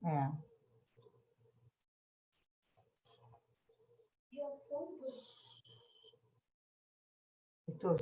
É. Heitor,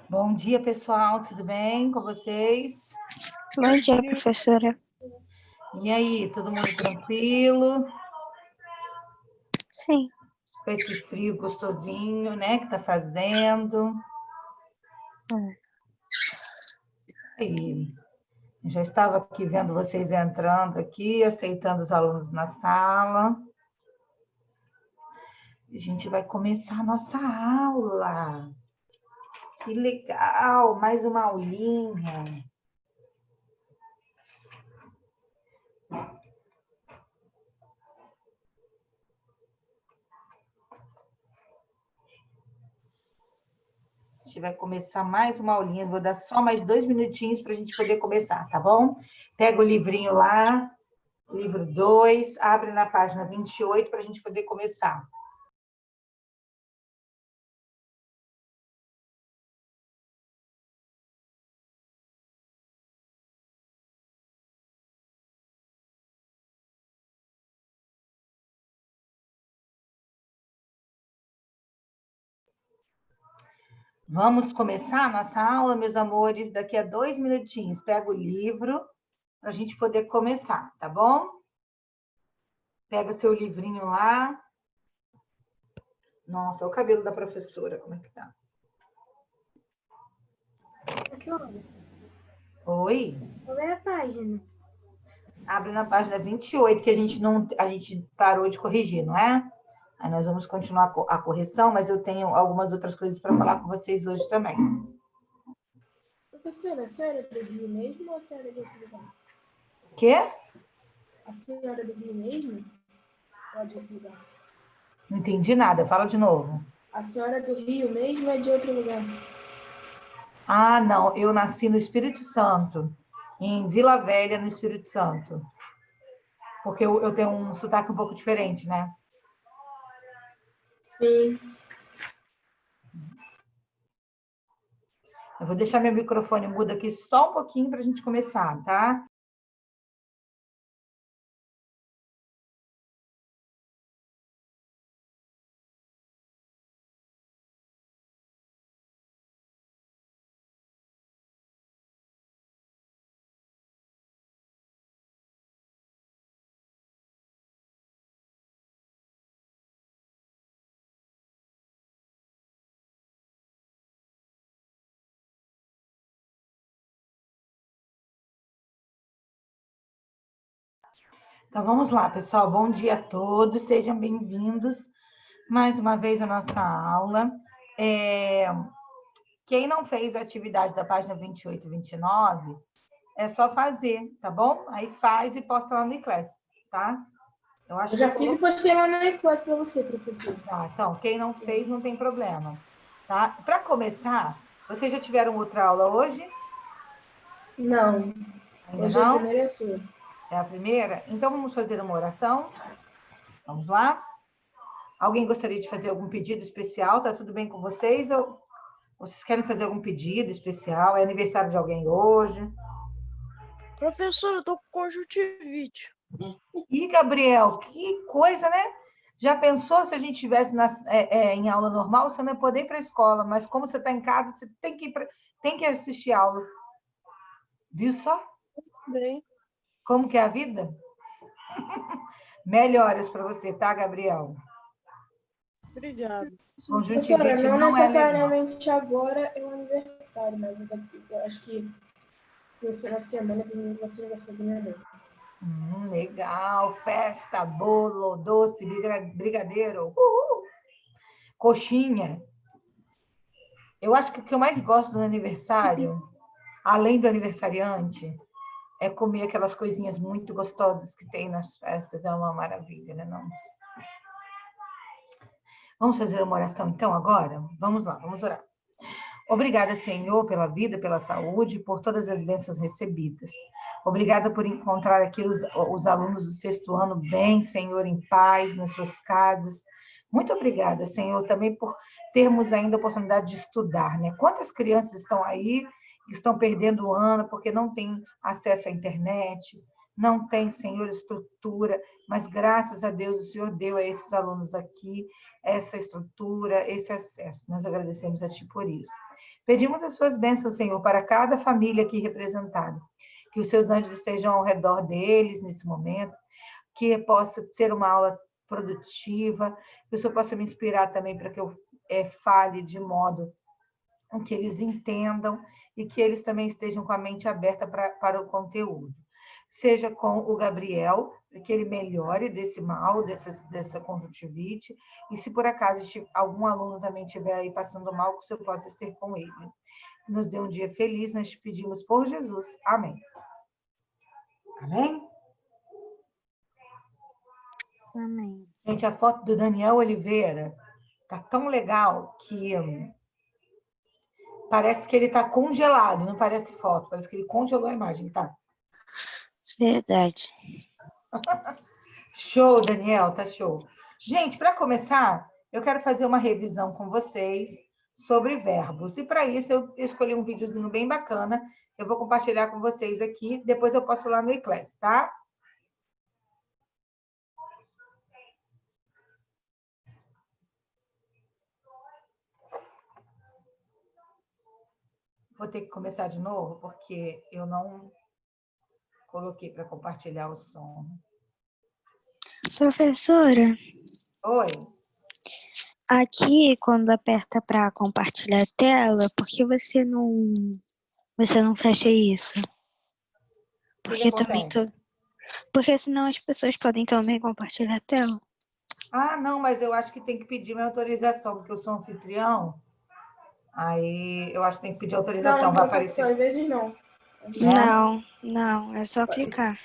bom dia, pessoal, tudo bem com vocês? Bom dia, professora. E aí, todo mundo tranquilo? Sim. Com esse frio gostosinho, né, que tá fazendo. E já estava aqui vendo vocês entrando aqui, aceitando os alunos na sala. A gente vai começar a nossa aula. Que legal, mais uma aulinha. A gente vai começar mais uma aulinha. Vou dar só mais 2 minutinhos para a gente poder começar, tá bom? Pega o livrinho lá, livro 2, abre na página 28 para a gente poder começar. Vamos começar a nossa aula, meus amores, daqui a 2 minutinhos. Pega o livro para a gente poder começar, tá bom? Pega seu livrinho lá. Nossa, o cabelo da professora, como é que tá? Professora, Oi? qual é a página? Abre na página 28, que a gente parou de corrigir, não é? Aí nós vamos continuar a correção, mas eu tenho algumas outras coisas para falar com vocês hoje também. Professora, a senhora é do Rio mesmo ou a senhora é de outro lugar? Quê? A senhora é do Rio mesmo ou é de outro lugar? Não entendi nada, fala de novo. A senhora é do Rio mesmo ou é de outro lugar? Ah, não, eu nasci no Espírito Santo, em Vila Velha, no Espírito Santo. Porque eu tenho um sotaque um pouco diferente, né? Sim. Eu vou deixar meu microfone mudo aqui só um pouquinho para a gente começar, tá? Então vamos lá, pessoal. Bom dia a todos, sejam bem-vindos mais uma vez à nossa aula. Quem não fez a atividade da página 28 e 29, é só fazer, tá bom? Aí faz e posta lá no iClass, tá? Eu já fiz e postei lá na iClass para você, professor. Tá, então, quem não fez não tem problema, tá? Para começar, vocês já tiveram outra aula hoje? Não. Ainda Hoje não? é a primeira sua. É a primeira? Então vamos fazer uma oração? Vamos lá? Alguém gostaria de fazer algum pedido especial? Tá tudo bem com vocês? Ou vocês querem fazer algum pedido especial? É aniversário de alguém hoje? Professora, eu tô com conjuntivite. Ih, Gabriel, que coisa, né? Já pensou se a gente estivesse em aula normal, você não ia poder ir para a escola, mas como você está em casa, você tem que assistir aula. Viu só? Bem, Como que é a vida? Melhoras para você, tá, Gabriel? obrigado. Conjuntivite Professora, não não é legal. necessariamente agora é um aniversário, mas eu acho que nesse final de semana domingo vai ser aniversário da minha mãe. Legal, festa, bolo, doce, brigadeiro, coxinha. Eu acho que o que eu mais gosto do aniversário, além do aniversariante, é comer aquelas coisinhas muito gostosas que tem nas festas. É uma maravilha, né? Não? Vamos fazer uma oração então agora? Vamos lá, vamos orar. Obrigada, Senhor, pela vida, pela saúde, por todas as bênçãos recebidas. Obrigada por encontrar aqui os alunos do sexto ano bem, Senhor, em paz, nas suas casas. Muito obrigada, Senhor, também por termos ainda a oportunidade de estudar, né? Quantas crianças estão aí que estão perdendo o ano porque não têm acesso à internet, não tem, Senhor, estrutura, mas graças a Deus o Senhor deu a esses alunos aqui essa estrutura, esse acesso. Nós agradecemos a Ti por isso. Pedimos as suas bênçãos, Senhor, para cada família aqui representada. Que os seus anjos estejam ao redor deles nesse momento, que possa ser uma aula produtiva, que o Senhor possa me inspirar também para que eu fale de modo que eles entendam e que eles também estejam com a mente aberta para o conteúdo. Seja com o Gabriel, para que ele melhore desse mal, dessa conjuntivite, e se por acaso algum aluno também estiver aí passando mal, que o Senhor possa estar com ele. Nos dê um dia feliz, nós te pedimos por Jesus. Amém. Amém? Amém. Gente, a foto do Daniel Oliveira tá tão legal que parece que ele tá congelado, não parece foto, parece que ele congelou a imagem, tá? Verdade. Show, Daniel, tá show. Gente, para começar, eu quero fazer uma revisão com vocês sobre verbos. E para isso, eu escolhi um videozinho bem bacana. Eu vou compartilhar com vocês aqui. Depois eu posto lá no iClass, tá? Vou ter que começar de novo, porque eu não coloquei para compartilhar o som. Professora, Oi? aqui quando aperta para compartilhar a tela, por que você não fecha isso? Porque também porque senão as pessoas podem também compartilhar a tela. Ah, não, mas eu acho que tem que pedir minha autorização, porque eu sou anfitrião. Aí eu acho que tem que pedir autorização. Não, Vai professor, aparecer. às vezes não. Não, é só clicar.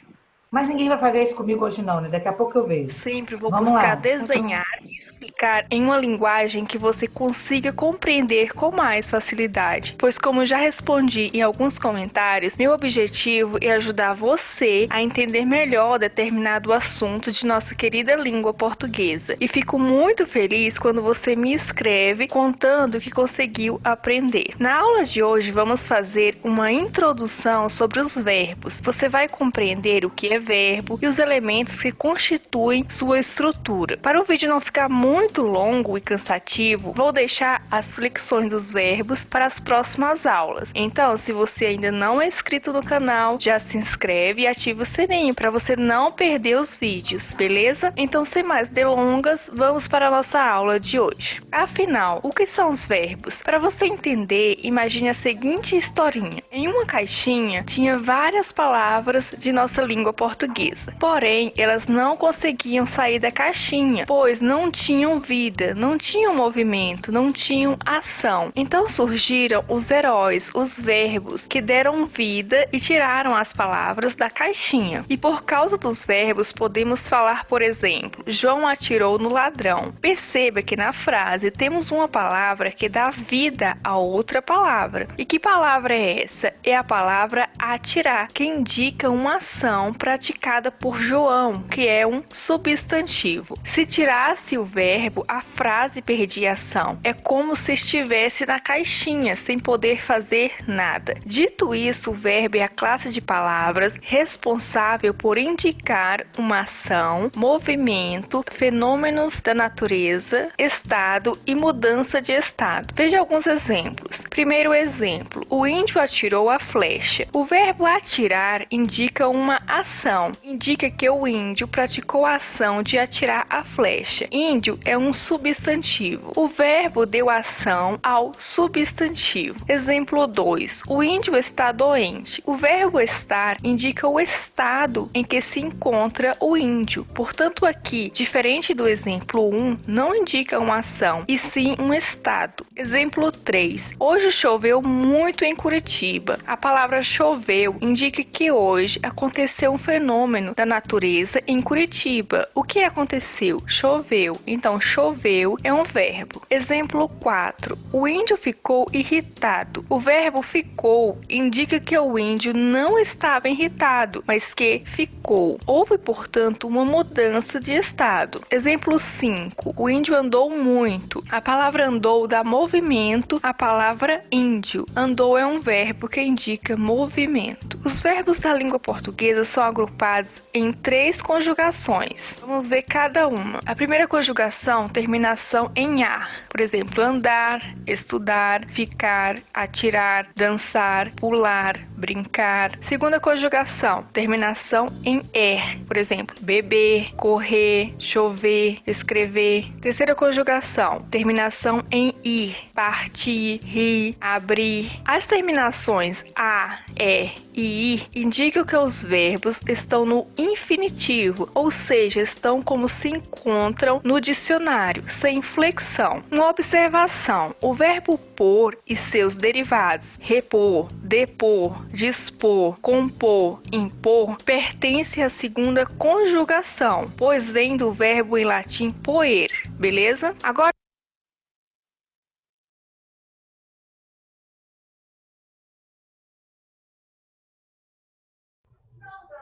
Mas ninguém vai fazer isso comigo hoje não, né? Daqui a pouco eu vejo. Sempre vou Vamos buscar lá. desenhar e explicar em uma linguagem que você consiga compreender com mais facilidade. Pois, como já respondi em alguns comentários, meu objetivo é ajudar você a entender melhor determinado assunto de nossa querida língua portuguesa. E fico muito feliz quando você me escreve contando que conseguiu aprender. Na aula de hoje, vamos fazer uma introdução sobre os verbos. Você vai compreender o que é verbo e os elementos que constituem sua estrutura. Para o vídeo não ficar muito longo e cansativo, vou deixar as flexões dos verbos para as próximas aulas. Então, se você ainda não é inscrito no canal, já se inscreve e ativa o sininho para você não perder os vídeos, beleza? Então, sem mais delongas, vamos para a nossa aula de hoje. Afinal, o que são os verbos? Para você entender, imagine a seguinte historinha. Em uma caixinha, tinha várias palavras de nossa língua portuguesa. portuguesa. Porém, elas não conseguiam sair da caixinha, pois não tinham vida, não tinham movimento, não tinham ação. Então surgiram os heróis, os verbos, que deram vida e tiraram as palavras da caixinha. E por causa dos verbos, podemos falar, por exemplo, João atirou no ladrão. Perceba que na frase temos uma palavra que dá vida a outra palavra. E que palavra é essa? É a palavra atirar, que indica uma ação praticada por João, que é um substantivo. Se tirasse o verbo, a frase perdia ação. É como se estivesse na caixinha, sem poder fazer nada. Dito isso, o verbo é a classe de palavras responsável por indicar uma ação, movimento, fenômenos da natureza, estado e mudança de estado. Veja alguns exemplos. Primeiro exemplo, o índio atirou a flecha. O verbo atirar indica uma ação, indica que o índio praticou a ação de atirar a flecha. Índio é um substantivo. O verbo deu ação ao substantivo. Exemplo 2. O índio está doente. O verbo estar indica o estado em que se encontra o índio. Portanto, aqui, diferente do exemplo 1, não indica uma ação, e sim um estado. Exemplo 3. Hoje choveu muito em Curitiba. A palavra choveu indica que hoje aconteceu um fenômeno da natureza em Curitiba. O que aconteceu? Choveu. Então, choveu é um verbo. Exemplo 4. O índio ficou irritado. O verbo ficou indica que o índio não estava irritado, mas que ficou. Houve, portanto, uma mudança de estado. Exemplo 5. O índio andou muito. A palavra andou dá movimento à palavra índio. Andou é um verbo que indica movimento. Os verbos da língua portuguesa são agrupados em 3 conjugações. Vamos ver cada uma. A primeira conjugação, terminação em ar. Por exemplo, andar, estudar, ficar, atirar, dançar, pular, brincar. Segunda conjugação, terminação em er. Por exemplo, beber, correr, chover, escrever. Terceira conjugação, terminação em ir, partir, rir, abrir. As terminações a, e ir indicam que os verbos estão no infinitivo, ou seja, estão como se encontram no dicionário, sem flexão. Uma observação: o verbo pôr e seus derivados, repor, depor, dispor, compor, impor, pertence à segunda conjugação, pois vem do verbo em latim poer, beleza? Agora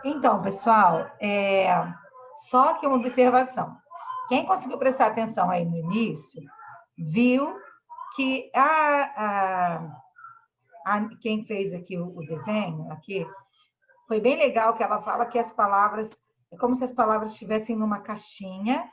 Então, pessoal, só que uma observação. Quem conseguiu prestar atenção aí no início, viu que quem fez aqui o desenho, aqui, foi bem legal que ela fala que as palavras, é como se as palavras estivessem numa caixinha,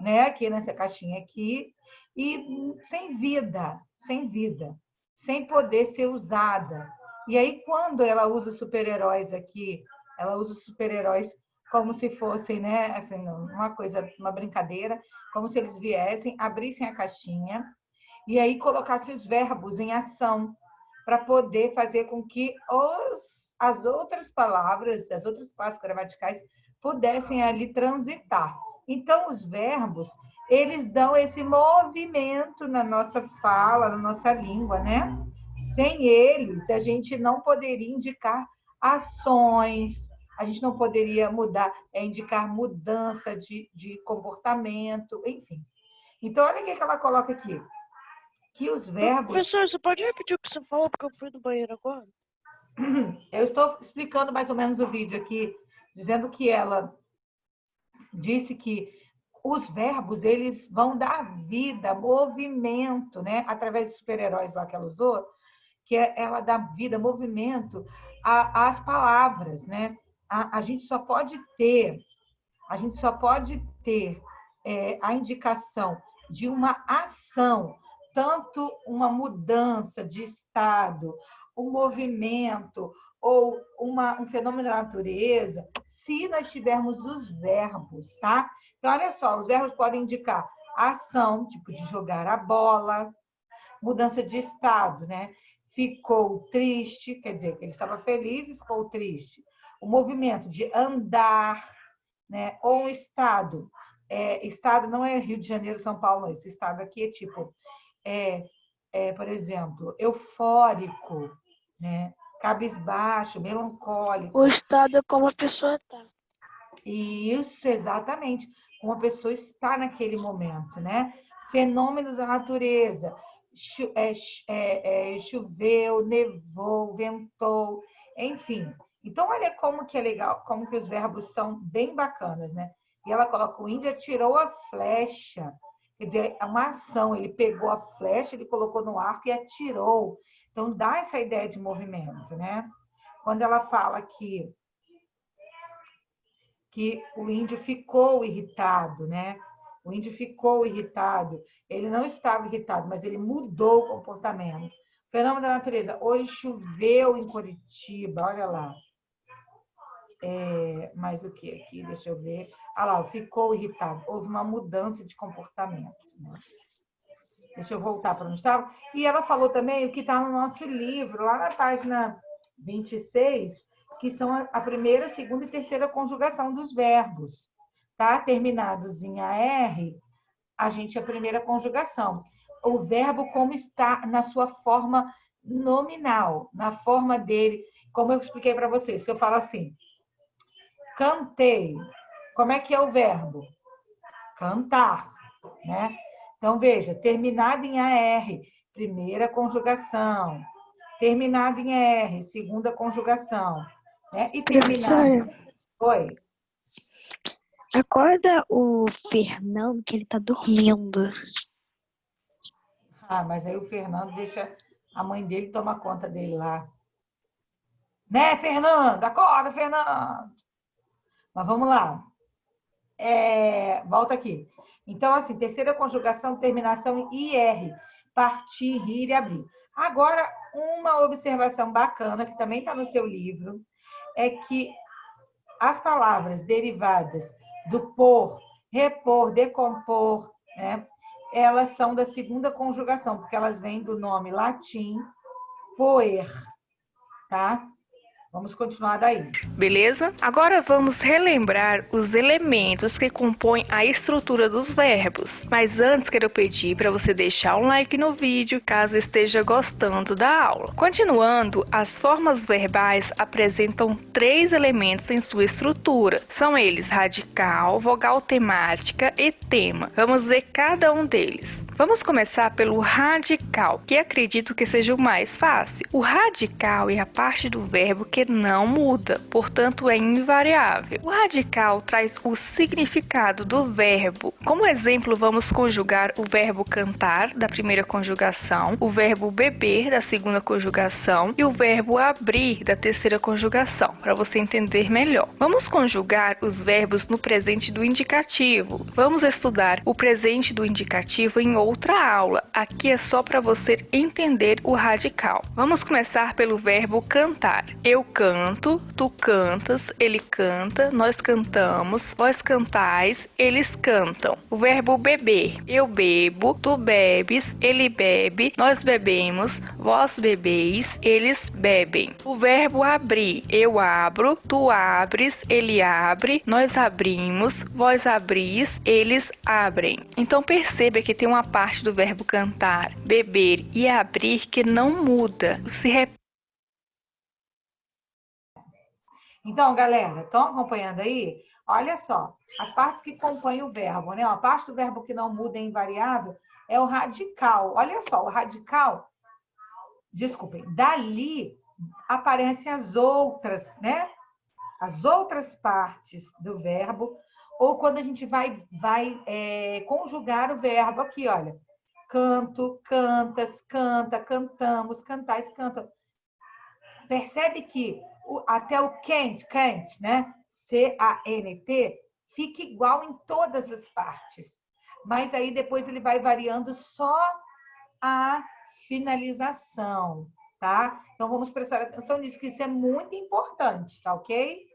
né? Aqui nessa caixinha aqui, e sem vida, sem poder ser usada. E aí, quando ela usa super-heróis aqui, ela usa os super-heróis como se fossem, né, assim, uma coisa, uma brincadeira, como se eles viessem, abrissem a caixinha e aí colocassem os verbos em ação para poder fazer com que as outras palavras, as outras classes gramaticais pudessem ali transitar. Então, os verbos, eles dão esse movimento na nossa fala, na nossa língua, né? Sem eles, a gente não poderia indicar ações, a gente não poderia indicar mudança de comportamento, enfim. Então, olha o que ela coloca aqui. Que os verbos... Professor, você pode repetir o que você falou, porque eu fui no banheiro agora? Eu estou explicando mais ou menos o vídeo aqui, dizendo que ela disse que os verbos, eles vão dar vida, movimento, né? Através dos super-heróis lá que ela usou, que ela dá vida, movimento às palavras, né? A gente só pode ter a indicação de uma ação, tanto uma mudança de estado, um movimento ou um fenômeno da natureza, se nós tivermos os verbos, tá? Então, olha só, os verbos podem indicar ação, tipo de jogar a bola, mudança de estado, né? Ficou triste, quer dizer, que ele estava feliz e ficou triste. o movimento de andar, né? Ou um estado. Estado não é Rio de Janeiro, São Paulo, não. Esse estado aqui é tipo, por exemplo, eufórico, né? Cabisbaixo, melancólico. O estado é como a pessoa está. Isso, exatamente. Como a pessoa está naquele momento, né? Fenômenos da natureza. Choveu, nevou, ventou, enfim. Então, olha como que é legal, como que os verbos são bem bacanas, né? E ela coloca, o índio atirou a flecha. Quer dizer, é uma ação. Ele pegou a flecha, ele colocou no arco e atirou. Então, dá essa ideia de movimento, né? Quando ela fala que o índio ficou irritado, né? O índio ficou irritado. Ele não estava irritado, mas ele mudou o comportamento. Fenômeno da natureza. Hoje choveu em Curitiba, olha lá. Mais o que aqui? Deixa eu ver. Ah lá, ficou irritado. Houve uma mudança de comportamento. Né? Deixa eu voltar para onde estava. E ela falou também o que está no nosso livro, lá na página 26, que são a primeira, segunda e terceira conjugação dos verbos. Tá? Terminados em AR, a gente é a primeira conjugação. O verbo como está na sua forma nominal, na forma dele, como eu expliquei para vocês. Se eu falo assim, cantei, como é que é o verbo? Cantar, né? Então, veja, terminado em AR, primeira conjugação. Terminado em R, segunda conjugação. Né? E terminado... Oi? Acorda o Fernando, que ele tá dormindo. Ah, mas aí o Fernando deixa a mãe dele tomar conta dele lá. Né, Fernando? Acorda, Fernando! Mas vamos lá. Volta aqui. Então, assim, terceira conjugação, terminação em IR. Partir, rir e abrir. Agora, uma observação bacana, que também está no seu livro, é que as palavras derivadas do por, repor, decompor, né, elas são da segunda conjugação, porque elas vêm do nome latim poer, tá? Vamos continuar daí. Beleza? Agora vamos relembrar os elementos que compõem a estrutura dos verbos. Mas antes quero pedir para você deixar um like no vídeo, caso esteja gostando da aula. Continuando, as formas verbais apresentam 3 elementos em sua estrutura. São eles radical, vogal temática e tema. Vamos ver cada um deles. Vamos começar pelo radical, que acredito que seja o mais fácil. O radical é a parte do verbo que não muda, portanto é invariável. O radical traz o significado do verbo. Como exemplo, vamos conjugar o verbo cantar, da primeira conjugação, o verbo beber, da segunda conjugação, e o verbo abrir, da terceira conjugação, para você entender melhor. Vamos conjugar os verbos no presente do indicativo. Vamos estudar o presente do indicativo em outra aula. Aqui é só para você entender o radical. Vamos começar pelo verbo cantar. Eu canto, tu cantas, ele canta, nós cantamos, vós cantais, eles cantam. O verbo beber. Eu bebo, tu bebes, ele bebe, nós bebemos, vós bebeis, eles bebem. O verbo abrir. Eu abro, tu abres, ele abre, nós abrimos, vós abris, eles abrem. Então perceba que tem uma parte do verbo cantar, beber e abrir que não muda. Se repete. Então, galera, estão acompanhando aí? Olha só, as partes que compõem o verbo, né? A parte do verbo que não muda é invariável é o radical. Olha só, o radical, desculpem, dali aparecem as outras, né? As outras partes do verbo, ou quando a gente vai conjugar o verbo aqui, olha. Canto, cantas, canta, cantamos, cantais, cantam. Percebe que até o can't, né? C-A-N-T, fica igual em todas as partes. Mas aí depois ele vai variando só a finalização, tá? Então vamos prestar atenção nisso, que isso é muito importante, tá ok?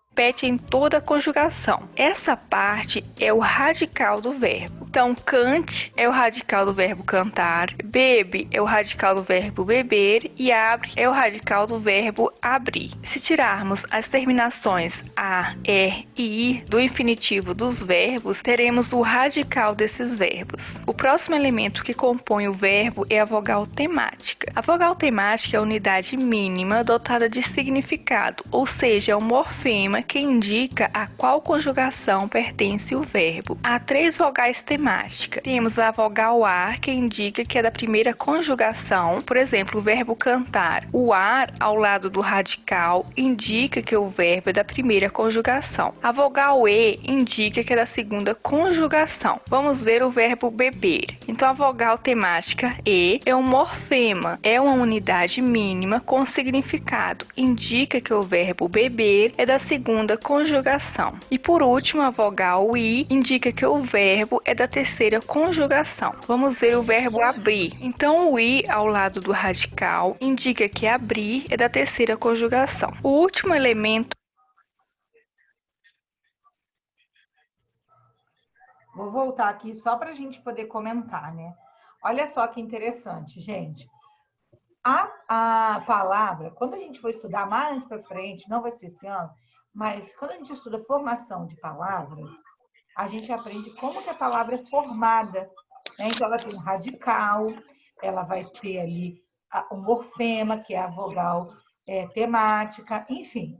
Repete em toda a conjugação. Essa parte é o radical do verbo. Então, cante é o radical do verbo cantar, bebe é o radical do verbo beber e abre é o radical do verbo abrir. Se tirarmos as terminações a, e e ir do infinitivo dos verbos, teremos o radical desses verbos. O próximo elemento que compõe o verbo é a vogal temática. A vogal temática é a unidade mínima dotada de significado, ou seja, é um morfema que indica a qual conjugação pertence o verbo. Há 3 vogais temáticas. Temos a vogal ar, que indica que é da primeira conjugação, por exemplo, o verbo cantar. O ar ao lado do radical indica que o verbo é da primeira conjugação. A vogal e indica que é da segunda conjugação. Vamos ver o verbo beber. Então, a vogal temática e é um morfema, é uma unidade mínima com significado. Indica que o verbo beber é da segunda conjugação. E por último, a vogal i indica que o verbo é da terceira conjugação. Vamos ver o verbo abrir. Então, o i ao lado do radical indica que abrir é da terceira conjugação. O último elemento. Vou voltar aqui só para a gente poder comentar, né? Olha só que interessante, gente. A palavra, quando a gente for estudar mais para frente, não vai ser esse ano, mas quando a gente estuda formação de palavras, a gente aprende como que a palavra é formada, né? Então, ela tem um radical, ela vai ter ali o morfema, que é a vogal temática, enfim.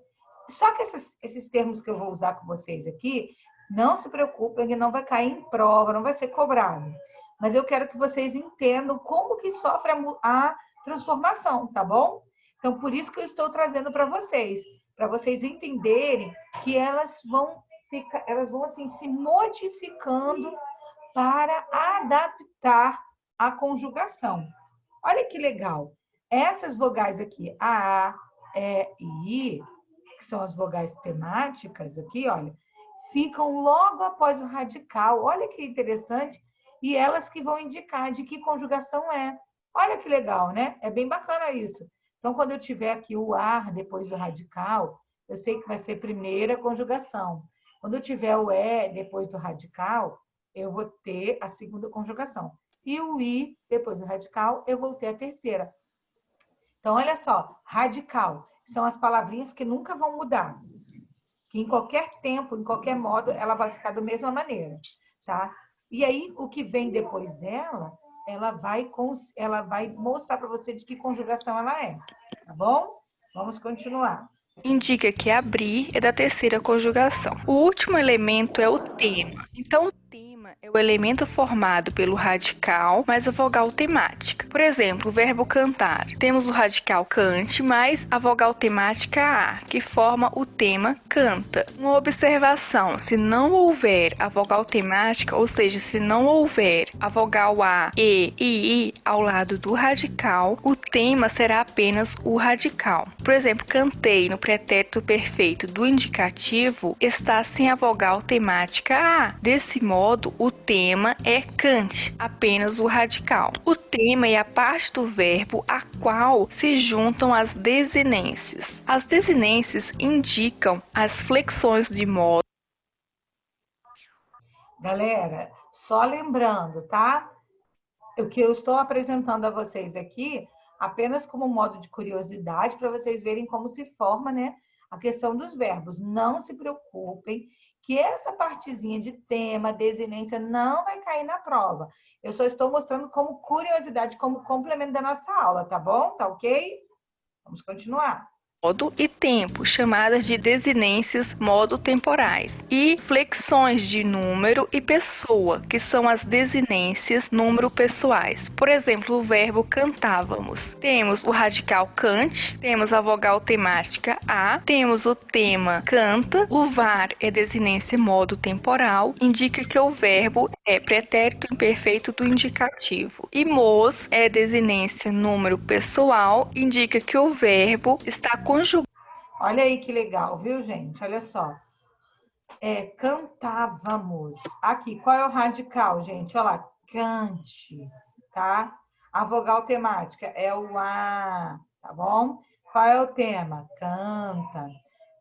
Só que esses termos que eu vou usar com vocês aqui, não se preocupem que não vai cair em prova, não vai ser cobrado. Mas eu quero que vocês entendam como que sofre a transformação, tá bom? Então, por isso que eu estou trazendo para vocês entenderem que elas vão assim se modificando para adaptar a conjugação. Olha que legal. Essas vogais aqui, a, e e i, que são as vogais temáticas aqui, olha, ficam logo após o radical. Olha que interessante. E elas que vão indicar de que conjugação é. Olha que legal, né? É bem bacana isso. Então, quando eu tiver aqui o ar depois do radical, eu sei que vai ser primeira conjugação. Quando eu tiver o e depois do radical, eu vou ter a segunda conjugação. E o i depois do radical, eu vou ter a terceira. Então, olha só, radical são as palavrinhas que nunca vão mudar. Que em qualquer tempo, em qualquer modo, ela vai ficar da mesma maneira, tá? E aí, o que vem depois dela, ela vai mostrar para você de que conjugação ela é, tá bom? Vamos continuar. Indica que abrir é da terceira conjugação. O último elemento é o tema. Então, o tema é o elemento formado pelo radical mais a vogal temática. Por exemplo, o verbo cantar. Temos o radical cante mais a vogal temática a, que forma o tema canta. Uma observação: se não houver a vogal temática, ou seja, se não houver a vogal a, e i ao lado do radical, o tema será apenas o radical. Por exemplo, cantei no pretérito perfeito do indicativo está sem a vogal temática a. Desse modo, o tema é cante, apenas o radical. O tema é a parte do verbo a qual se juntam as desinências. As desinências indicam as flexões de modo. Galera, só lembrando, tá? O que eu estou apresentando a vocês aqui, apenas como modo de curiosidade, para vocês verem como se forma, né, a questão dos verbos. Não se preocupem que essa partezinha de tema, desinência, não vai cair na prova. Eu só estou mostrando como curiosidade, como complemento da nossa aula, tá bom? Tá ok? Vamos continuar. Modo e tempo, chamadas de desinências modo-temporais, e flexões de número e pessoa, que são as desinências número-pessoais. Por exemplo, o verbo cantávamos. Temos o radical cante, temos a vogal temática a, temos o tema canta, o var é desinência modo-temporal, indica que o verbo é pretérito imperfeito do indicativo. E mos é desinência número pessoal, indica que o verbo está conjugado. Olha aí que legal, viu, gente? Olha só. Cantávamos. Aqui, qual é o radical, gente? Olha lá, cante, tá? A vogal temática é o a, tá bom? Qual é o tema? Canta.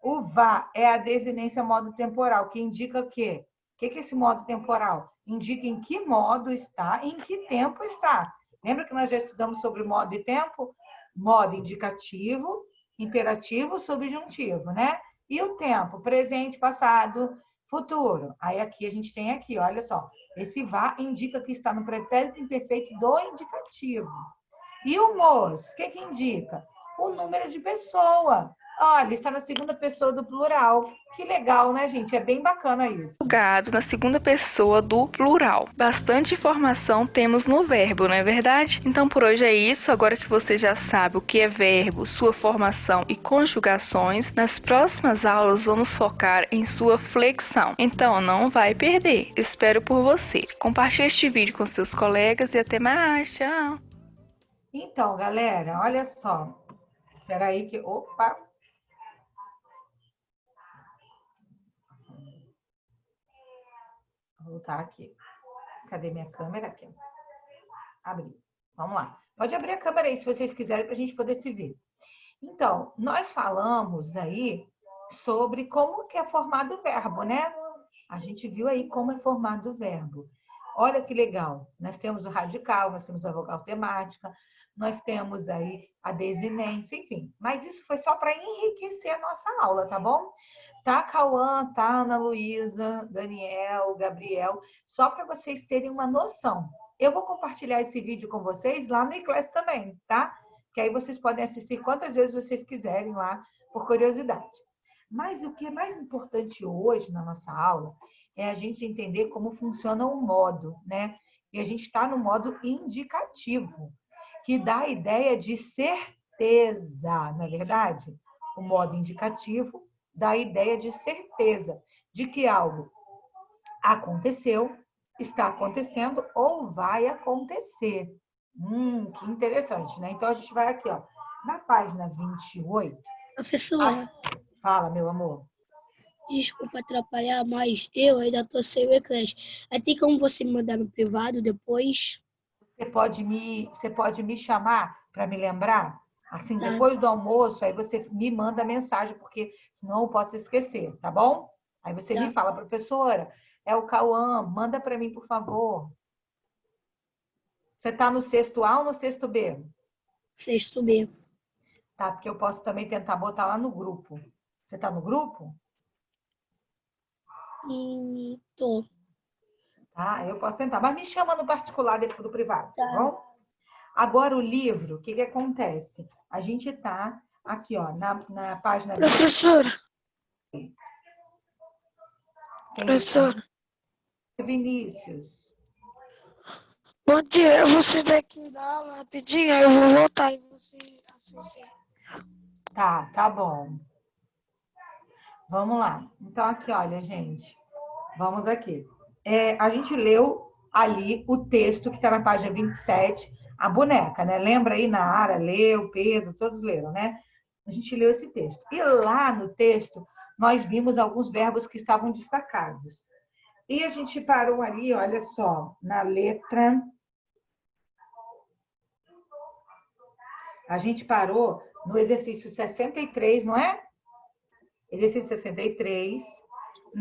O vá é a desinência modo temporal, que indica o quê? que é esse modo temporal? Indica em que modo está, em que tempo está. Lembra que nós já estudamos sobre modo e tempo? Modo indicativo, imperativo, subjuntivo, né? E o tempo? Presente, passado, futuro. Aí aqui a gente tem aqui, olha só. Esse vá indica que está no pretérito imperfeito do indicativo. E o mos, o que indica? O número de pessoa. Olha, está na segunda pessoa do plural. Que legal, né, gente? É bem bacana isso. Conjugado na segunda pessoa do plural. Bastante informação temos no verbo, não é verdade? Então por hoje é isso. Agora que você já sabe o que é verbo, sua formação e conjugações, nas próximas aulas vamos focar em sua flexão. Então não vai perder. Espero por você. Compartilhe este vídeo com seus colegas e até mais. Tchau! Então, galera, olha só. Espera aí que... Opa! Vou voltar aqui. Cadê minha câmera? Aqui. Abrir. Vamos lá. Pode abrir a câmera aí, se vocês quiserem, para a gente poder se ver. Então, nós falamos aí sobre como que é formado o verbo, né? A gente viu aí como é formado o verbo. Olha que legal. Nós temos o radical, nós temos a vogal temática, nós temos aí a desinência, enfim. Mas isso foi só para enriquecer a nossa aula, tá bom? Tá, Cauã, tá, Ana Luísa, Daniel, Gabriel, só para vocês terem uma noção. Eu vou compartilhar esse vídeo com vocês lá no iClass também, tá? Que aí vocês podem assistir quantas vezes vocês quiserem lá, por curiosidade. Mas o que é mais importante hoje na nossa aula é a gente entender como funciona o modo, né? E a gente está no modo indicativo, que dá a ideia de certeza, não é verdade? O modo indicativo dá a ideia de certeza de que algo aconteceu, está acontecendo ou vai acontecer. Que interessante, né? Então, a gente vai aqui, ó, na página 28. Professora, Fala, meu amor. desculpa atrapalhar, mas eu ainda tô sem o Eclash. Aí tem como você me mandar no privado depois? Você pode me chamar para me lembrar? Assim, Tá. depois do almoço, aí você me manda mensagem, porque senão eu posso esquecer, tá bom? Aí você me fala, professora, é o Cauã, manda para mim, por favor. Você está no sexto A ou no sexto B? Sexto B. Tá, porque eu posso também tentar botar lá no grupo. Você está no grupo? Tô. Tá, eu posso tentar. Mas me chama no particular depois do privado, tá Tá. bom? Agora, o livro, o que acontece? A gente está aqui, ó, na página... Professora. Quem Professora. Vinícius. Bom dia, eu vou sair daqui da aula rapidinho, aí eu vou voltar e você assiste. Tá bom. Vamos lá. Então, aqui, olha, gente. Vamos aqui. A gente leu ali o texto que está na página 27, a boneca, né? Lembra aí, Nara leu, Pedro, todos leram, né? A gente leu esse texto. E lá no texto, nós vimos alguns verbos que estavam destacados. E a gente parou ali, olha só, na letra... A gente parou no exercício 63, não é? Exercício 63.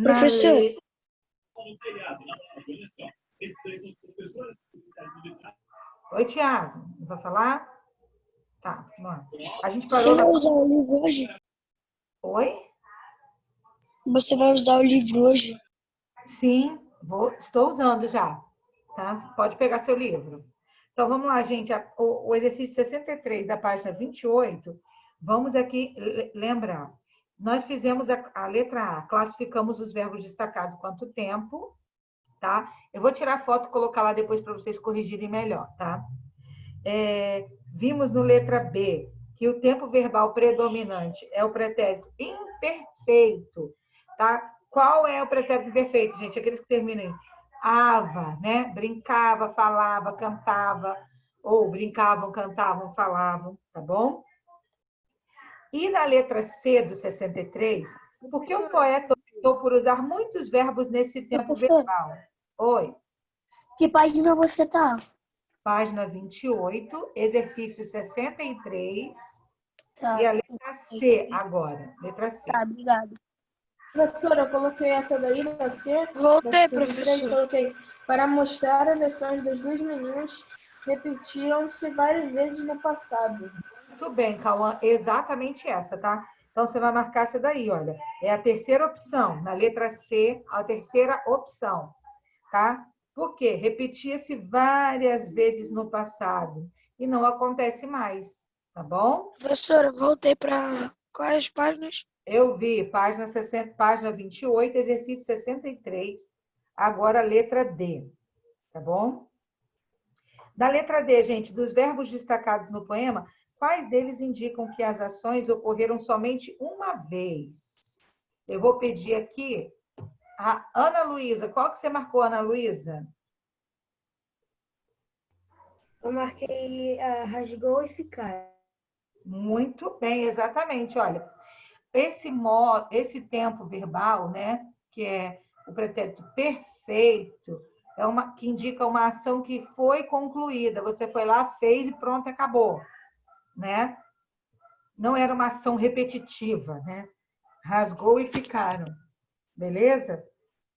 Professor. Oi, Tiago. Vai falar? Tá, vamos lá. A gente Você parou... vai usar o livro hoje? Oi? Você vai usar o livro hoje? Sim, estou usando já. Tá? Pode pegar seu livro. Então, vamos lá, gente. O exercício 63, da página 28, vamos aqui lembrar. Nós fizemos a letra A, classificamos os verbos destacados quanto tempo, tá? Eu vou tirar a foto e colocar lá depois para vocês corrigirem melhor, tá? Vimos no letra B que o tempo verbal predominante é o pretérito imperfeito, tá? Qual é o pretérito imperfeito, gente? Aqueles que terminam em ava, né? Brincava, falava, cantava, ou brincavam, cantavam, falavam, tá bom? E na letra C do 63, porque o poeta optou por usar muitos verbos nesse tempo verbal? Oi. Que página você tá? Página 28, exercício 63, Tá. e a letra C agora. Letra C. Tá, obrigado. Professora, eu coloquei essa daí da C. Voltei, da 63, professor. coloquei para mostrar as ações das duas meninas repetiram-se várias vezes no passado. Muito bem, Cauã, exatamente essa, tá? Então, você vai marcar essa daí, olha. É a terceira opção, na letra C, a terceira opção, tá? Por quê? Repetia-se várias vezes no passado e não acontece mais, tá bom? Professora, voltei para quais páginas? Eu vi, página 60, página 28, exercício 63, agora letra D, tá bom? Da letra D, gente, dos verbos destacados no poema, quais deles indicam que as ações ocorreram somente uma vez? Eu vou pedir aqui a Ana Luísa. Qual que você marcou, Ana Luísa? Eu marquei rasgou e ficar. Muito bem, exatamente. Olha, esse tempo verbal, né, que é o pretérito perfeito, é uma que indica uma ação que foi concluída. Você foi lá, fez e pronto, acabou, né? Não era uma ação repetitiva, né? Rasgou e ficaram. Beleza?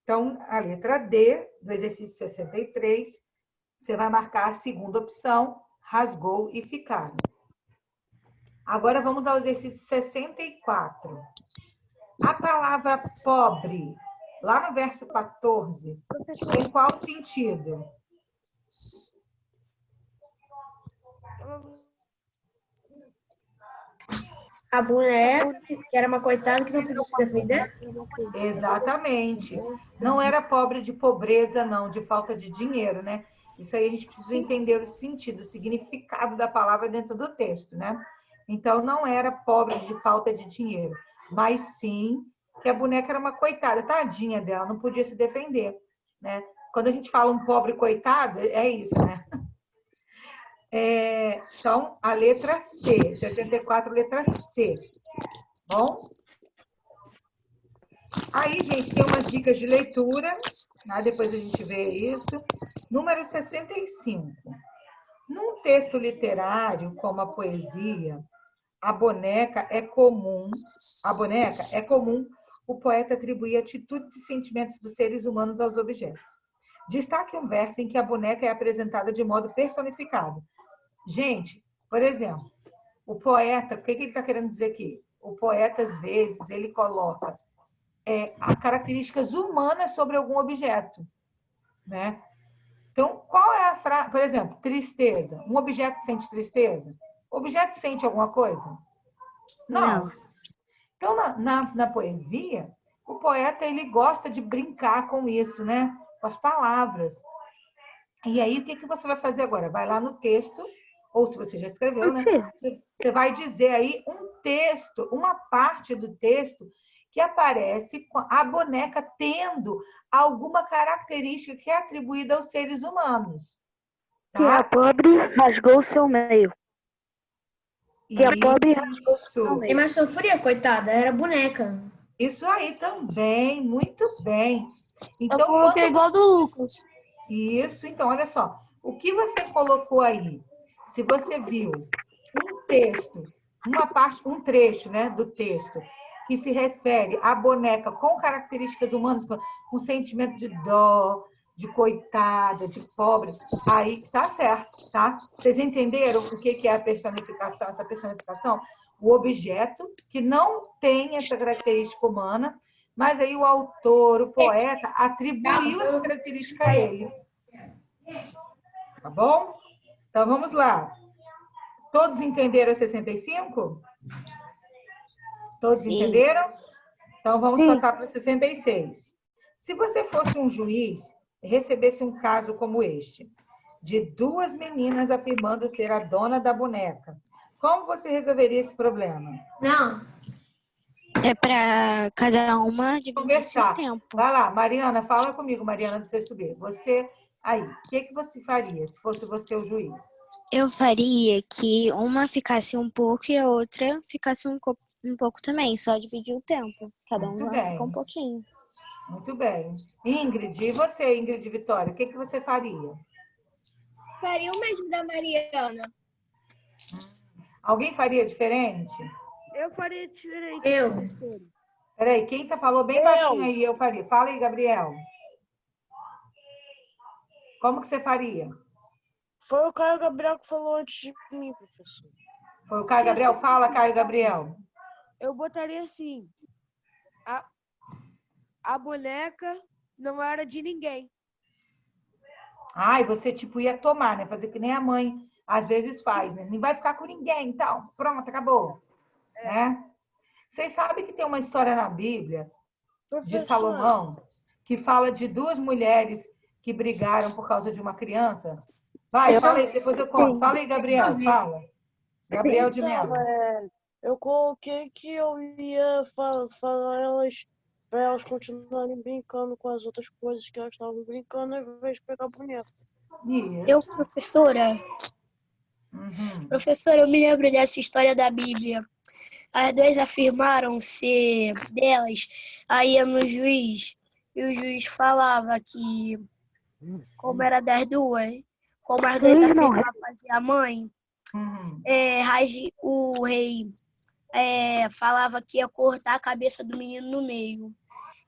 Então, a letra D do exercício 63, você vai marcar a segunda opção, rasgou e ficaram. Agora vamos ao exercício 64. A palavra pobre, lá no verso 14, tem qual sentido? A boneca, que era uma coitada que não podia se defender. Exatamente. Não era pobre de pobreza, não, de falta de dinheiro, né? Isso aí a gente precisa entender o sentido, o significado da palavra dentro do texto, né? Então, não era pobre de falta de dinheiro, mas sim que a boneca era uma coitada, tadinha dela, não podia se defender, né? Quando a gente fala um pobre coitado, é isso, né? Então, a letra C, 64, letra C. Bom? Aí, gente, tem umas dicas de leitura, né? Depois a gente vê isso. Número 65. Num texto literário, como a poesia, a boneca é comum o poeta atribuir atitudes e sentimentos dos seres humanos aos objetos. Destaque um verso em que a boneca é apresentada de modo personificado. Gente, por exemplo, o poeta, o que ele está querendo dizer aqui? O poeta, às vezes, ele coloca as características humanas sobre algum objeto, né? Então, qual é a frase? Por exemplo, tristeza. Um objeto sente tristeza? O objeto sente alguma coisa? Não. Então, na poesia, o poeta ele gosta de brincar com isso, né? Com as palavras. E aí, o que você vai fazer agora? Vai lá no texto, ou se você já escreveu, né? Você vai dizer aí um texto, uma parte do texto que aparece com a boneca tendo alguma característica que é atribuída aos seres humanos. Tá? Que a pobre rasgou o seu meio. Que a pobre rasgou o seu meio. Mas sofria, coitada, era boneca. Isso aí também, muito bem. Então, Eu coloquei igual do Lucas. Isso, então, olha só. O que você colocou aí? Se você viu um texto, uma parte, um trecho, né, do texto, que se refere à boneca com características humanas, com sentimento de dó, de coitada, de pobre, aí tá certo, tá? Vocês entenderam o que é a personificação? Essa personificação? O objeto que não tem essa característica humana, mas aí o autor, o poeta, atribuiu essa característica a ele. Tá bom? Então, vamos lá. Todos entenderam a 65? Todos Sim. entenderam? Então, vamos passar para o 66. Se você fosse um juiz e recebesse um caso como este, de duas meninas afirmando ser a dona da boneca, como você resolveria esse problema? Não. É para cada uma dividir seu Conversar. tempo. Vai lá, Mariana, fala comigo, Mariana do sexto B. Você, aí, o que você faria se fosse você o juiz? Eu faria que uma ficasse um pouco e a outra ficasse um pouco também, só dividir o tempo. Cada Muito uma bem. fica um pouquinho. Muito bem. Ingrid, e você, Ingrid Vitória, o que você faria? Faria o mesmo da Mariana. Alguém faria diferente? Eu faria diferente. Eu. Professora. Peraí, quem falou bem baixinho aí, eu faria. Fala aí, Gabriel. Como que você faria? Foi o Caio Gabriel que falou antes de mim, professor. Foi o Caio Gabriel? Fala, Caio Gabriel. Eu botaria assim, a boneca não era de ninguém. Ah, e você, tipo, ia tomar, né? Fazer que nem a mãe às vezes faz, né? Não vai ficar com ninguém, então. Pronto, acabou. Né? Vocês sabem que tem uma história na Bíblia de Salomão que fala de duas mulheres que brigaram por causa de uma criança? Vai, fala aí, depois eu conto. Fala aí, Gabriel, fala. Gabriel de Mello. Eu coloquei que eu ia falar para elas continuarem brincando com as outras coisas que elas estavam brincando, ao invés de pegar boneca. Eu, professora, professora, eu me lembro dessa história da Bíblia. As duas afirmaram ser delas, aí ia no juiz, e o juiz falava que, como era das duas, como as duas afirmavam fazer a mãe, o rei falava que ia cortar a cabeça do menino no meio.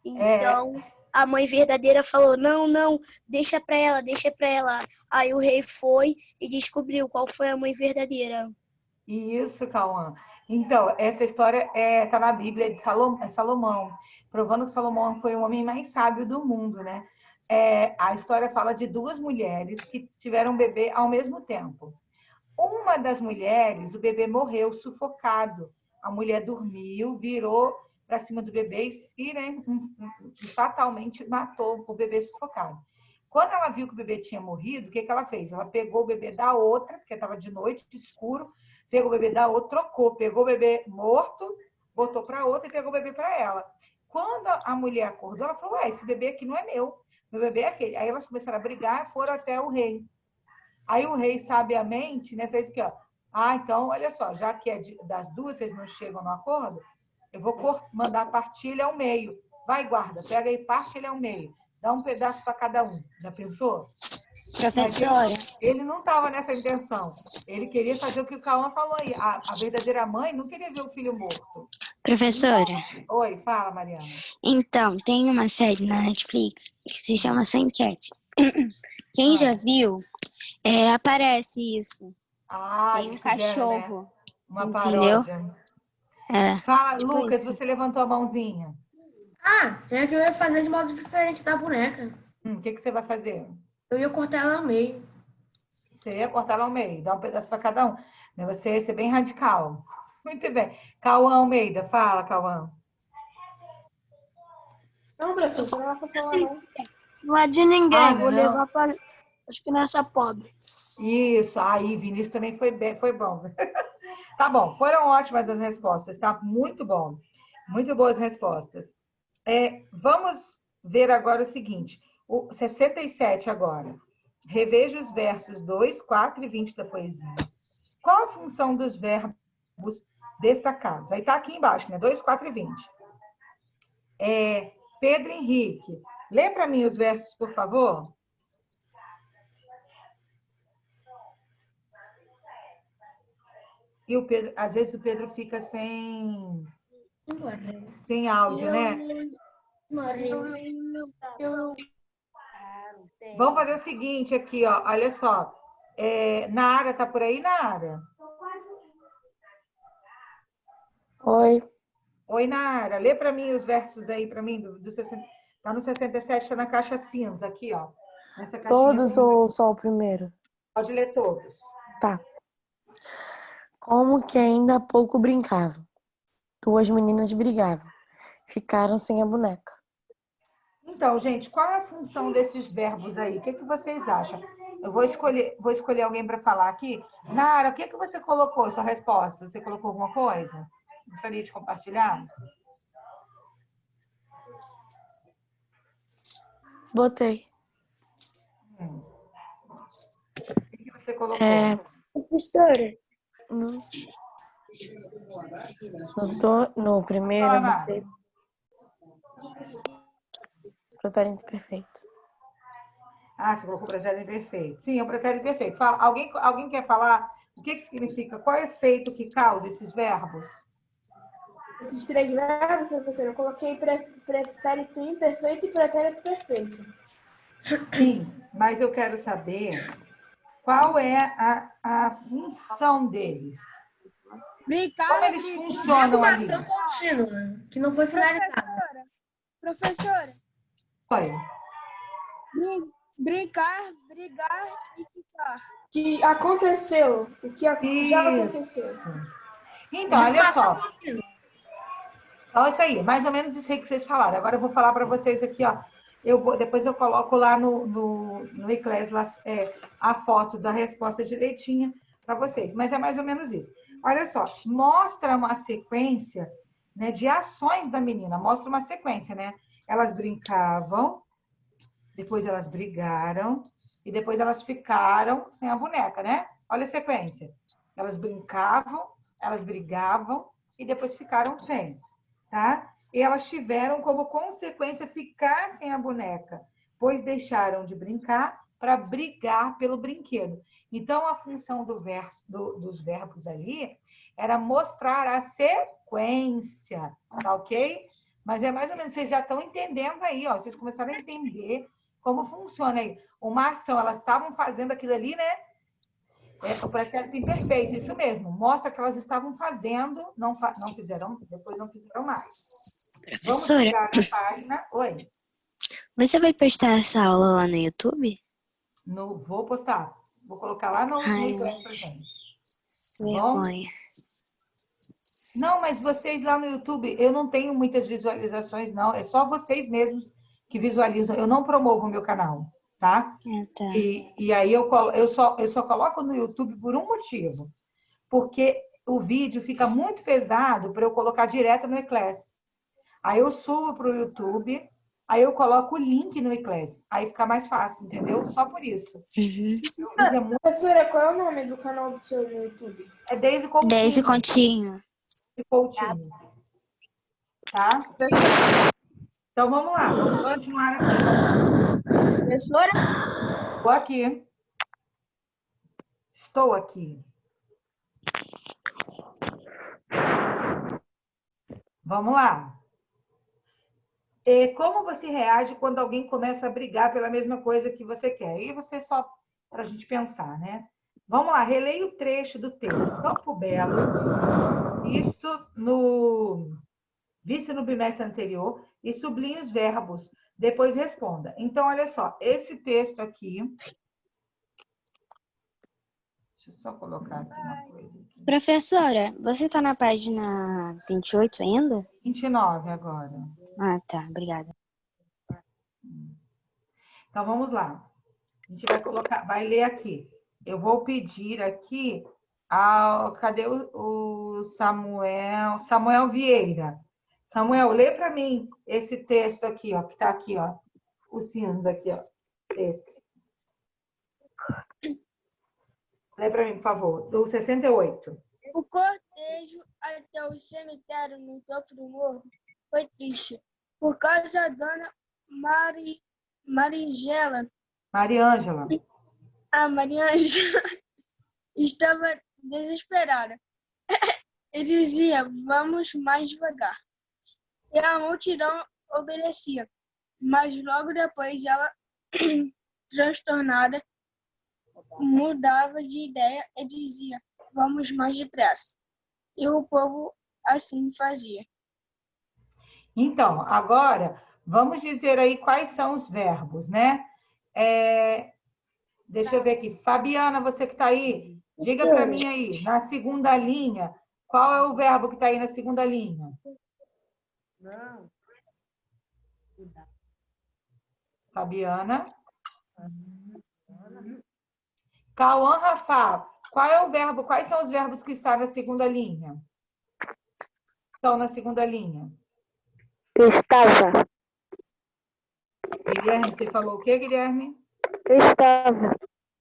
Então, a mãe verdadeira falou, não, deixa pra ela. Aí o rei foi e descobriu qual foi a mãe verdadeira. Isso, Cauã. Então, essa história está na Bíblia de Salomão, provando que Salomão foi o homem mais sábio do mundo, né? A história fala de duas mulheres que tiveram um bebê ao mesmo tempo. Uma das mulheres, o bebê morreu sufocado. A mulher dormiu, virou para cima do bebê e né, fatalmente matou o bebê sufocado. Quando ela viu que o bebê tinha morrido, o que ela fez? Ela pegou o bebê da outra, porque estava de noite, escuro, pegou o bebê da outra, trocou, pegou o bebê morto, botou para outra e pegou o bebê para ela. Quando a mulher acordou, ela falou, esse bebê aqui não é meu bebê é aquele. Aí elas começaram a brigar e foram até o rei. Aí o rei, sabiamente, né, fez aqui, ó. Então, olha só, já que das duas vocês não chegam no acordo, eu vou mandar partilha ao meio. Vai, guarda, pega aí, partilha ao meio. Dá um pedaço para cada um. Já pensou? Professora. Ele não estava nessa intenção. Ele queria fazer o que o Cauã falou aí. A verdadeira mãe não queria ver o filho morto. Professora. Então, oi, fala, Mariana. Então, tem uma série na Netflix que se chama Sem Cat. Quem já viu, aparece isso. Tem um cachorro. Né? Uma paródia. Entendeu? Fala, tipo Lucas, isso. Você levantou a mãozinha. É que eu ia fazer de modo diferente da boneca. O que você vai fazer? Eu ia cortar ela ao meio. Você ia cortar ela ao meio, dar um pedaço para cada um. Você ia ser bem radical. Muito bem. Cauã Almeida, fala, Cauã. Não, professor, não é pra falar, não. Não é de ninguém, vou levar para as crianças pobres. Isso, aí, Vinícius também foi bom. Tá bom, foram ótimas as respostas, tá? Muito bom. Muito boas respostas. Vamos ver agora o seguinte, o 67 agora. Reveja os versos 2, 4 e 20 da poesia. Qual a função dos verbos destacados? Aí tá aqui embaixo, né? 2, 4 e 20. Pedro Henrique, lê para mim os versos, por favor. E o Pedro, às vezes o Pedro fica sem áudio, né? Vamos fazer o seguinte aqui, ó. Olha só. Nara, tá por aí, Nara? Oi. Oi, Nara. Lê para mim os versos aí, para mim, do 60. Tá no 67, tá na caixa cinza, aqui, ó. Nessa todos ou só o primeiro? Pode ler todos. Tá. Como que ainda há pouco brincavam. Duas meninas brigavam. Ficaram sem a boneca. Então, gente, qual é a função desses verbos aí? O que vocês acham? Eu vou escolher alguém para falar aqui. Nara, o que você colocou sua resposta? Você colocou alguma coisa? Gostaria de compartilhar? Botei. O que você colocou? Professora. No primeiro, eu botei pretérito perfeito. Você colocou pretérito perfeito. Sim, é o pretérito perfeito. Fala, alguém quer falar o que significa? Qual é o efeito que causa esses verbos? Esses 3 verbos, professora, eu coloquei pretérito imperfeito e pretérito perfeito. Sim, mas eu quero saber qual é a função deles. Brincar, Como eles funcionam ali? Ação contínua, que não foi finalizada. professora. Oi. Brincar, brigar e ficar. Que aconteceu. O que já aconteceu. Isso. Então, olha só. Então, isso aí, mais ou menos isso aí que vocês falaram. Agora eu vou falar para vocês aqui, ó. Depois eu coloco lá no Eclés a foto da resposta direitinha para vocês. Mas é mais ou menos isso. Olha só, mostra uma sequência, né, de ações da menina. Mostra uma sequência, né? Elas brincavam, depois elas brigaram e depois elas ficaram sem a boneca, né? Olha a sequência. Elas brincavam, elas brigavam e depois ficaram sem, tá? E elas tiveram como consequência ficar sem a boneca, pois deixaram de brincar para brigar pelo brinquedo. Então, a função dos verbos ali era mostrar a sequência, tá ok? Mas é mais ou menos, vocês já estão entendendo aí, ó, vocês começaram a entender como funciona aí. Uma ação, elas estavam fazendo aquilo ali, né? O pretérito imperfeito, isso mesmo. Mostra que elas estavam fazendo, não fizeram, depois não fizeram mais. Professora, vamos pegar na página. Oi. Você vai postar essa aula lá no YouTube? Vou postar. Vou colocar lá no Eclés pra gente. Tá bom? Vergonha. Não, mas vocês lá no YouTube, eu não tenho muitas visualizações, não. É só vocês mesmos que visualizam. Eu não promovo o meu canal, tá? Tá. E aí eu só coloco no YouTube por um motivo. Porque o vídeo fica muito pesado para eu colocar direto no Eclés. Aí eu subo para o YouTube, aí eu coloco o link no Eclés. Aí fica mais fácil, entendeu? Só por isso. Professora, qual é o nome do canal do seu no YouTube? É Daisy Coutinho. Daisy Coutinho. Coutinho. Tá? Então vamos lá, vamos continuar aqui. Professora? Estou aqui. Estou aqui. Vamos lá. Como você reage quando alguém começa a brigar pela mesma coisa que você quer? E você só para a gente pensar, né? Vamos lá, releia o trecho do texto. Campo Belo, visto no bimestre anterior, e sublinhe os verbos. Depois responda. Então, olha só, esse texto aqui... Deixa eu só colocar aqui uma coisa. Aqui. Professora, você está na página 28 ainda? 29 agora. Ah, tá. Obrigada. Então, vamos lá. A gente vai ler aqui. Eu vou pedir aqui cadê o Samuel? Samuel Vieira. Samuel, lê para mim esse texto aqui, ó, que está aqui, ó. O cinza aqui, ó. Esse. Lê para mim, por favor. Do 68. O cortejo até o cemitério no topo do morro foi triste, por causa da dona Mariângela. A Mariângela estava desesperada. E dizia, vamos mais devagar. E a multidão obedecia. Mas logo depois ela, transtornada, mudava de ideia e dizia, vamos mais depressa. E o povo assim fazia. Então, agora, vamos dizer aí quais são os verbos, né? Deixa eu ver aqui. Fabiana, você que está aí, diga para mim aí, na segunda linha, qual é o verbo que está aí na segunda linha? Não. Fabiana. Cauã Rafa, quais são os verbos que estão na segunda linha? Estão na segunda linha. Estava. Guilherme, você falou o quê, Guilherme? Estava.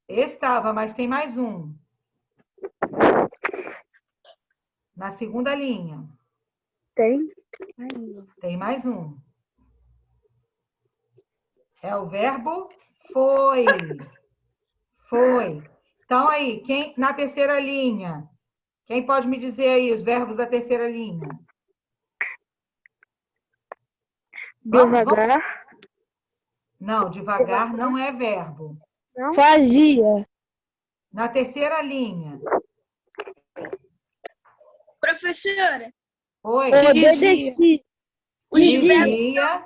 Estava, mas tem mais um. Na segunda linha. Tem. Tem mais um. É o verbo foi. Foi. Então, aí, na terceira linha? Quem pode me dizer aí os verbos da terceira linha? Devagar. Não, devagar não é verbo. Fazia. Na terceira linha. Professora, Oi. dizia. Dizia.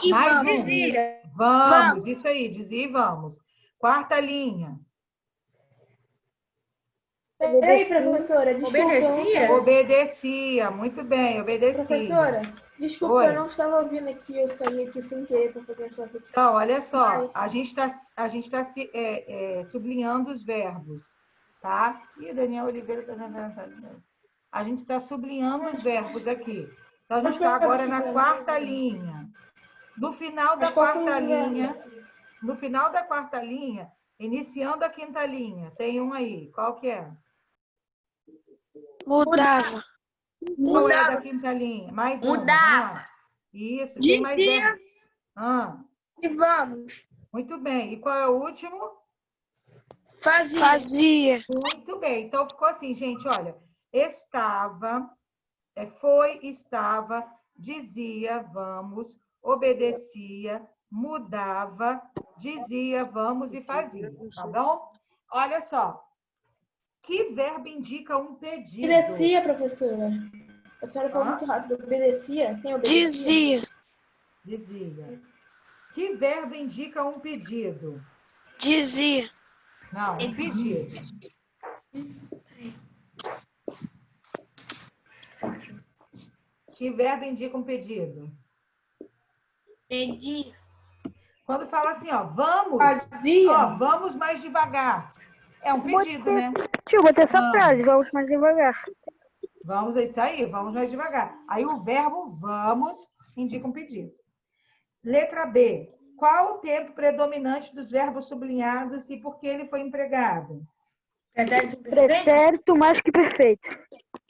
E Mais vamos. um. Dizia. Vamos, isso aí, dizia e vamos. Quarta linha. Peraí, professora, desculpa. Obedecia? Obedecia, muito bem, obedecia. Professora, desculpa, Oi. eu não estava ouvindo aqui, eu saí aqui sem querer para fazer a classe aqui. Então, olha só, Mas- a gente tá sublinhando os verbos, tá? E Daniel Oliveira a gente está sublinhando os verbos aqui. Então, a gente está agora na quarta linha. No final da quarta linha, iniciando a quinta linha, tem um aí. Qual que é? Mudava. Qual é a da quinta linha? Mais uma. Mudava. Vamos lá. Isso, tem mais Dizia. 10. E vamos. Muito bem. E qual é o último? Fazia. Muito bem. Então, ficou assim, gente, olha. Estava, foi, estava, dizia, vamos, obedecia, mudava, dizia, vamos e fazia. Tá bom? Olha só. Que verbo indica um pedido? Obedecia, professora. A senhora falou muito rápido. Obedecia? Tem obedecia? Dizia. Que verbo indica um pedido? Dizia. Não, um pedido. Que verbo indica um pedido? Pedir. Quando fala assim, ó, vamos, Fazia? ó, vamos mais devagar. É um pedido, né? Tio, botei essa Vamos. frase, vamos mais devagar. Vamos, é isso aí, vamos mais devagar. Aí o verbo vamos indica um pedido. Letra B. Qual o tempo predominante dos verbos sublinhados e por que ele foi empregado? Pretérito mais que perfeito.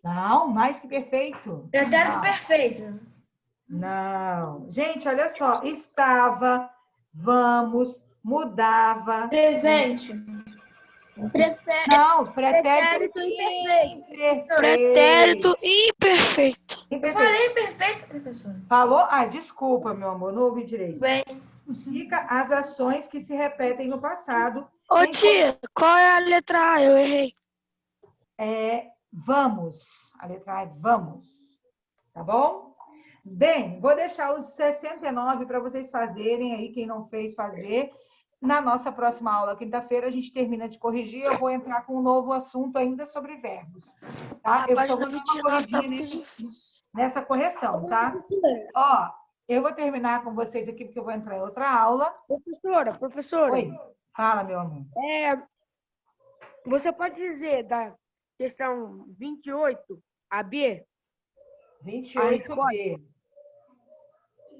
Não, mais que perfeito. Pretérito perfeito. Não. Gente, olha só. Estava, vamos, mudava. Presente. Não, pretérito imperfeito. Pretérito imperfeito. Imperfeito. Perfeito, professor. Falou? Ah, desculpa, meu amor, não ouvi direito. Bem. Indica as ações que se repetem no passado. Ô tia, qual é a letra A? Eu errei. É vamos. A letra A é vamos. Tá bom? Bem, vou deixar os 69 para vocês fazerem aí, quem não fez fazer. Na nossa próxima aula, quinta-feira, a gente termina de corrigir. Eu vou entrar com um novo assunto ainda sobre verbos. Tá? Eu só vou dar uma corridinha nessa correção, tá? Ó, eu vou terminar com vocês aqui, porque eu vou entrar em outra aula. Professora. Oi, fala, meu amor. Você pode dizer da questão 28, a B? 28B.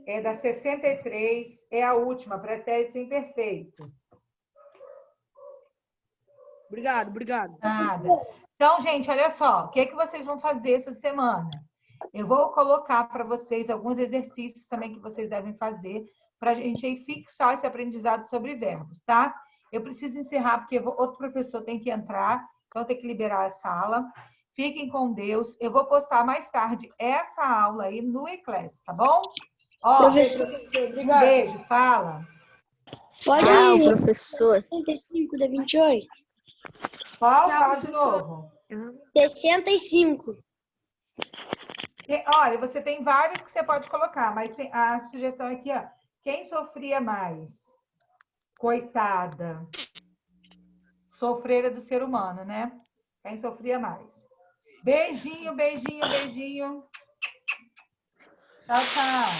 É da 63, é a última, pretérito imperfeito. Obrigado. Nada. Então, gente, olha só, o que vocês vão fazer essa semana? Eu vou colocar para vocês alguns exercícios também que vocês devem fazer para a gente aí fixar esse aprendizado sobre verbos, tá? Eu preciso encerrar porque outro professor tem que entrar, então tem que liberar a sala. Fiquem com Deus. Eu vou postar mais tarde essa aula aí no eClass, tá bom? Ó, Professor, um beijo, fala. Pode Tchau, professor. 65 da 28? Qual? Fala de novo. 65. Olha, você tem vários que você pode colocar, mas a sugestão aqui, ó. Quem sofria mais? Coitada. Sofrer é do ser humano, né? Quem sofria mais? Beijinho, beijinho, beijinho. Tchau, tchau.